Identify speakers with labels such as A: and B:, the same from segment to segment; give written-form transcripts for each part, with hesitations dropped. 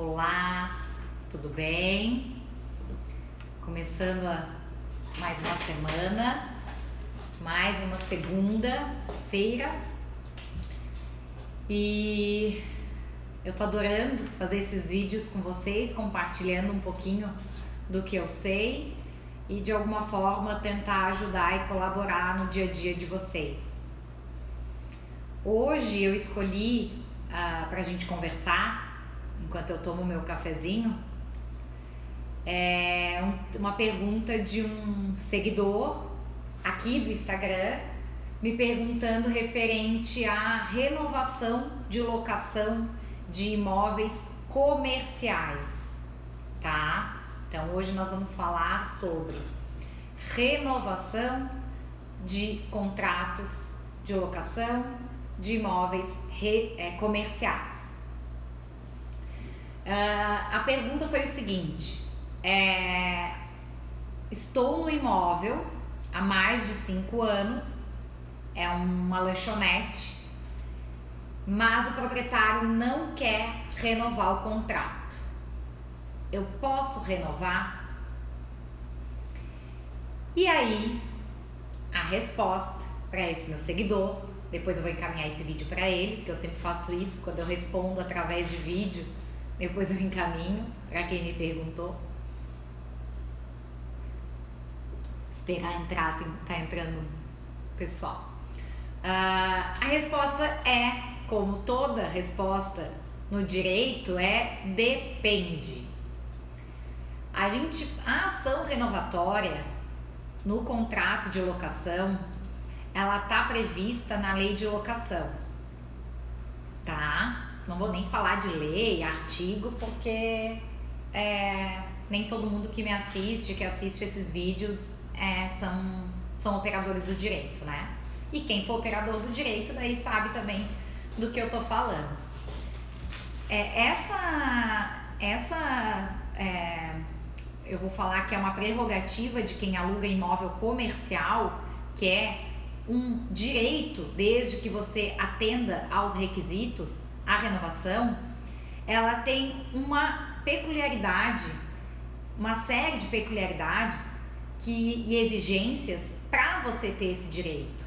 A: Olá, tudo bem? Começando mais uma semana, mais uma segunda-feira e eu tô adorando fazer esses vídeos com vocês, compartilhando um pouquinho do que eu sei e de alguma forma tentar ajudar e colaborar no dia a dia de vocês. Hoje eu escolhi pra gente conversar enquanto eu tomo meu cafezinho, uma pergunta de um seguidor aqui do Instagram me perguntando referente à renovação de locação de imóveis comerciais, tá? Então hoje nós vamos falar sobre renovação de contratos de locação de imóveis comerciais. A pergunta foi o seguinte: estou no imóvel há mais de 5 anos, é uma lanchonete, mas o proprietário não quer renovar o contrato. Eu posso renovar? E aí, a resposta para esse meu seguidor, depois eu vou encaminhar esse vídeo para ele, porque eu sempre faço isso, quando eu respondo através de vídeo, depois eu encaminho para quem me perguntou. Esperar entrar, tá entrando pessoal. A resposta é, como toda resposta no direito, depende. A ação renovatória no contrato de locação, ela tá prevista na lei de locação, tá? Não vou nem falar de lei, artigo, porque nem todo mundo que me assiste, que assiste esses vídeos, são operadores do direito, né? E quem for operador do direito, daí sabe também do que eu tô falando. Eu vou falar que é uma prerrogativa de quem aluga imóvel comercial, que é um direito, desde que você atenda aos requisitos. A renovação, ela tem uma peculiaridade, uma série de peculiaridades e exigências para você ter esse direito.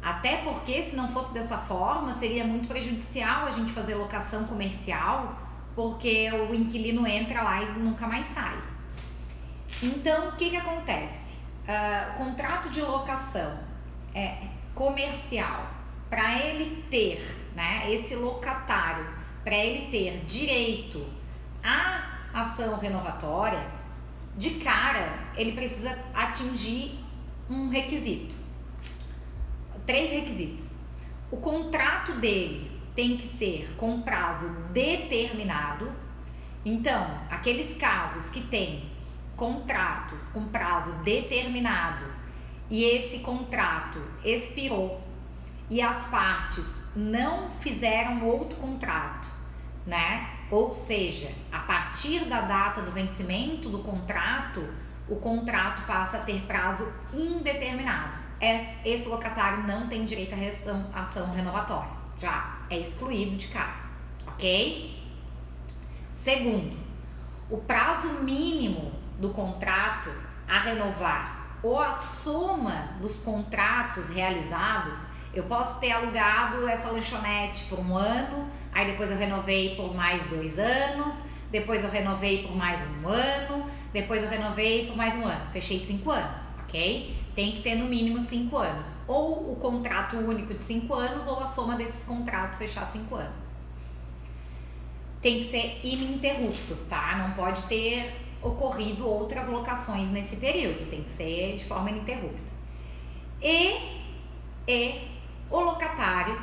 A: Até porque, se não fosse dessa forma, seria muito prejudicial a gente fazer locação comercial, porque o inquilino entra lá e nunca mais sai. Então, o que acontece? O contrato de locação comercial, para ele ter, né, esse locatário, para ele ter direito à ação renovatória, de cara, ele precisa atingir um requisito. 3 requisitos. O contrato dele tem que ser com prazo determinado. Então, aqueles casos que tem contratos com prazo determinado e esse contrato expirou e as partes não fizeram outro contrato, né? Ou seja, a partir da data do vencimento do contrato, o contrato passa a ter prazo indeterminado. Esse locatário não tem direito à ação renovatória, já é excluído de cara, ok? Segundo, o prazo mínimo do contrato a renovar ou a soma dos contratos realizados. Eu posso ter alugado essa lanchonete por 1 ano, aí depois eu renovei por mais 2 anos, depois eu renovei por mais 1 ano, depois eu renovei por mais 1 ano. Fechei 5 anos, ok? Tem que ter no mínimo 5 anos. Ou o contrato único de 5 anos, ou a soma desses contratos fechar 5 anos. Tem que ser ininterruptos, tá? Não pode ter ocorrido outras locações nesse período. Tem que ser de forma ininterrupta. E o locatário,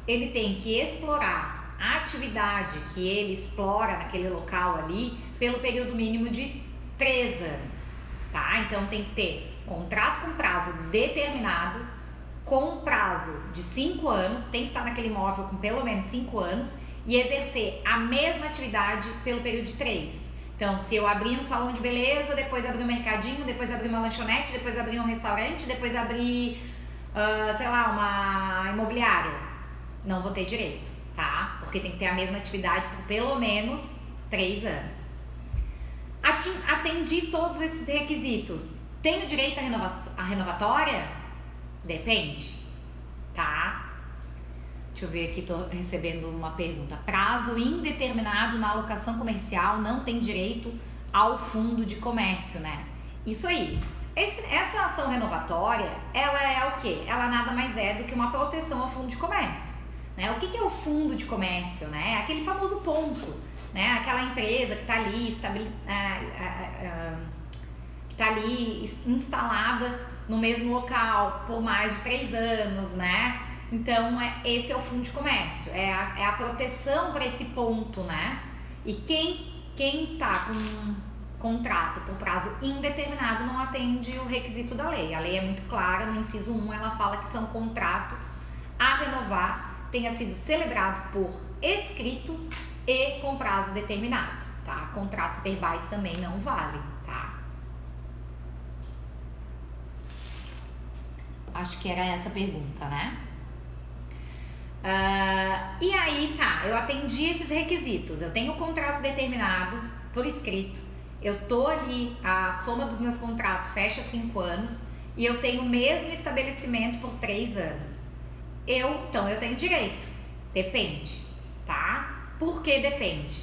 A: ele tem que explorar a atividade que ele explora naquele local ali pelo período mínimo de 3 anos, tá? Então tem que ter contrato com prazo determinado, com prazo de 5 anos, tem que estar naquele imóvel com pelo menos 5 anos e exercer a mesma atividade pelo período de 3. Então, se eu abrir um salão de beleza, depois abrir um mercadinho, depois abrir uma lanchonete, depois abrir um restaurante, depois abrir uma imobiliária, não vou ter direito, tá? Porque tem que ter a mesma atividade por pelo menos 3 anos. Atendi todos esses requisitos. Tenho direito à renovatória? Depende, tá? Deixa eu ver aqui, tô recebendo uma pergunta. Prazo indeterminado na alocação comercial não tem direito ao fundo de comércio, né? Isso aí. Essa ação renovatória, ela é o quê? Ela nada mais é do que uma proteção ao fundo de comércio, né? O que é o fundo de comércio, né? Aquele famoso ponto, né? Aquela empresa que está ali instalada no mesmo local por mais de 3 anos, né? Então, esse é o fundo de comércio, é a proteção para esse ponto, né? E quem tá com um contrato por prazo indeterminado não atende o requisito da lei. A lei é muito clara, no inciso 1 ela fala que são contratos a renovar, tenha sido celebrado por escrito e com prazo determinado, tá? Contratos verbais também não valem, tá? Acho que era essa a pergunta, né? E aí, tá, eu atendi esses requisitos, eu tenho o contrato determinado por escrito, eu tô ali, a soma dos meus contratos fecha 5 anos e eu tenho o mesmo estabelecimento por 3 anos. Então eu tenho direito, depende, tá? Por que depende?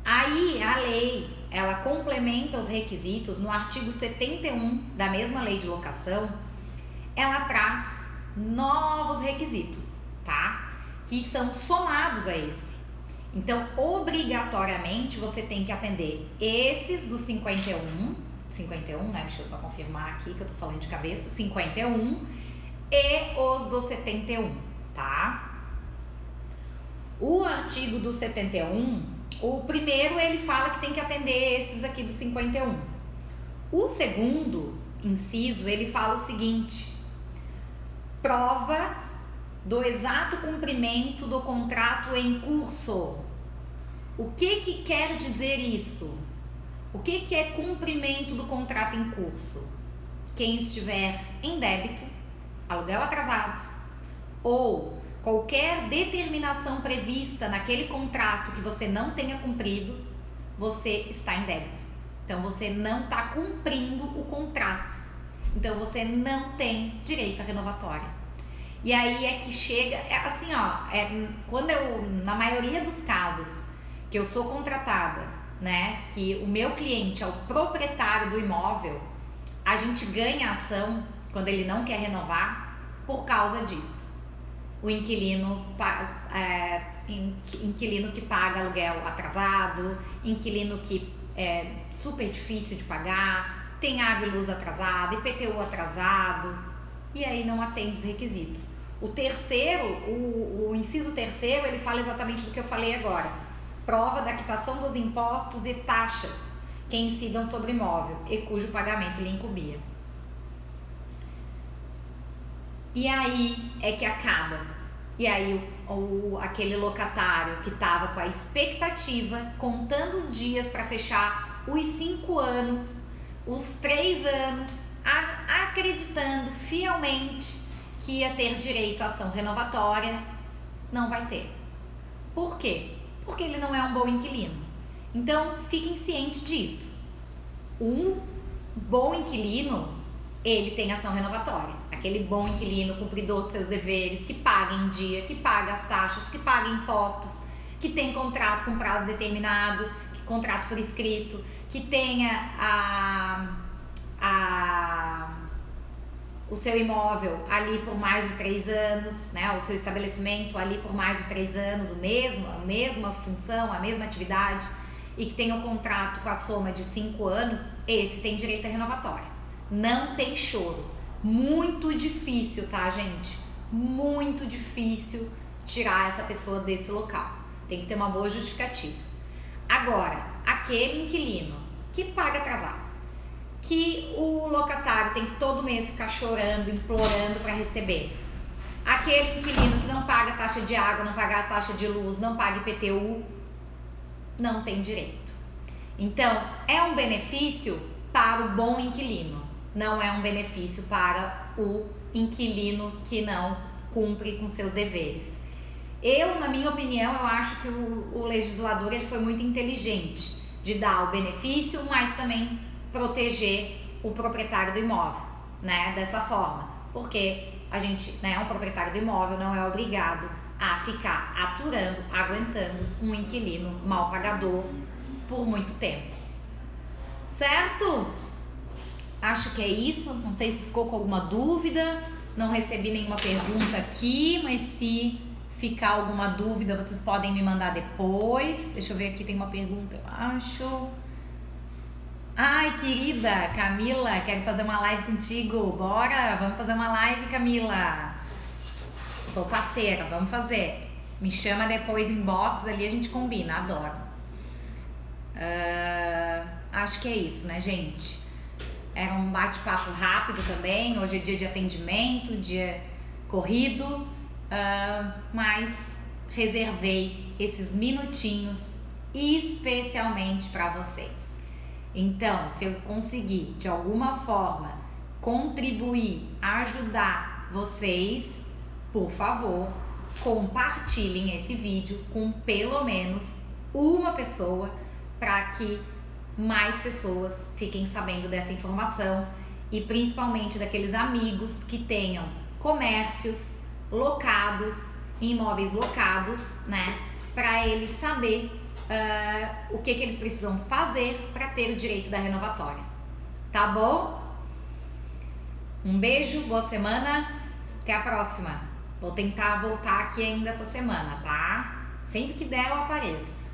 A: Aí a lei, ela complementa os requisitos no artigo 71 da mesma lei de locação, ela traz novos requisitos, tá? Que são somados a esse. Então, obrigatoriamente, você tem que atender esses do 51, né? Deixa eu só confirmar aqui que eu tô falando de cabeça, 51 e os do 71, tá? O artigo do 71, o primeiro ele fala que tem que atender esses aqui do 51. O segundo inciso, ele fala o seguinte: prova do exato cumprimento do contrato em curso. O que quer dizer isso? O que é cumprimento do contrato em curso? Quem estiver em débito, aluguel atrasado ou qualquer determinação prevista naquele contrato que você não tenha cumprido, você está em débito. Então você não está cumprindo o contrato. Então você não tem direito à renovatória. E aí é que chega, assim ó, quando na maioria dos casos que eu sou contratada, né, que o meu cliente é o proprietário do imóvel, a gente ganha ação quando ele não quer renovar por causa disso. O inquilino que paga aluguel atrasado, inquilino que é super difícil de pagar, tem água e luz atrasada, IPTU atrasado, e aí não atende os requisitos. O terceiro, o inciso terceiro, ele fala exatamente do que eu falei agora. Prova da quitação dos impostos e taxas que incidam sobre imóvel e cujo pagamento lhe incumbia. E aí é que acaba. E aí aquele locatário que estava com a expectativa, contando os dias para fechar os 5 anos, os 3 anos, acreditando fielmente que ia ter direito à ação renovatória, não vai ter. Por quê? Porque ele não é um bom inquilino. Então, fiquem cientes disso. Um bom inquilino, ele tem ação renovatória. Aquele bom inquilino, cumpridor dos seus deveres, que paga em dia, que paga as taxas, que paga impostos, que tem contrato com prazo determinado, que contrato por escrito, que tenha o seu imóvel ali por mais de 3 anos, né? O seu estabelecimento ali por mais de 3 anos, a mesma função, a mesma atividade, e que tenha um contrato com a soma de 5 anos, esse tem direito à renovatória. Não tem choro. Muito difícil, tá, gente? Muito difícil tirar essa pessoa desse local. Tem que ter uma boa justificativa. Agora, aquele inquilino que paga atrasado, que o locatário tem que todo mês ficar chorando, implorando para receber. Aquele inquilino que não paga taxa de água, não paga a taxa de luz, não paga IPTU, não tem direito. Então, é um benefício para o bom inquilino, não é um benefício para o inquilino que não cumpre com seus deveres. Na minha opinião, eu acho que o legislador ele foi muito inteligente de dar o benefício, mas também proteger o proprietário do imóvel, né? Dessa forma, porque a gente, né, um proprietário do imóvel não é obrigado a ficar aturando, aguentando um inquilino mal pagador por muito tempo, certo? Acho que é isso. Não sei se ficou com alguma dúvida. Não recebi nenhuma pergunta aqui, mas se ficar alguma dúvida, vocês podem me mandar depois. Deixa eu ver aqui, tem uma pergunta, eu acho. Ai, querida Camila, quero fazer uma live contigo. Bora, vamos fazer uma live, Camila. Sou parceira, vamos fazer. Me chama depois, inbox ali, a gente combina, adoro. Acho que é isso, né, gente? Era um bate-papo rápido também. Hoje é dia de atendimento, dia corrido, mas reservei esses minutinhos especialmente para vocês. Então, se eu conseguir de alguma forma contribuir, ajudar vocês, por favor, compartilhem esse vídeo com pelo menos uma pessoa para que mais pessoas fiquem sabendo dessa informação e principalmente daqueles amigos que tenham comércios locados, imóveis locados, né? Para eles saber o que eles precisam fazer para ter o direito da renovatória. Tá bom? Um beijo, boa semana, até a próxima. Vou tentar voltar aqui ainda essa semana, tá? Sempre que der eu apareço.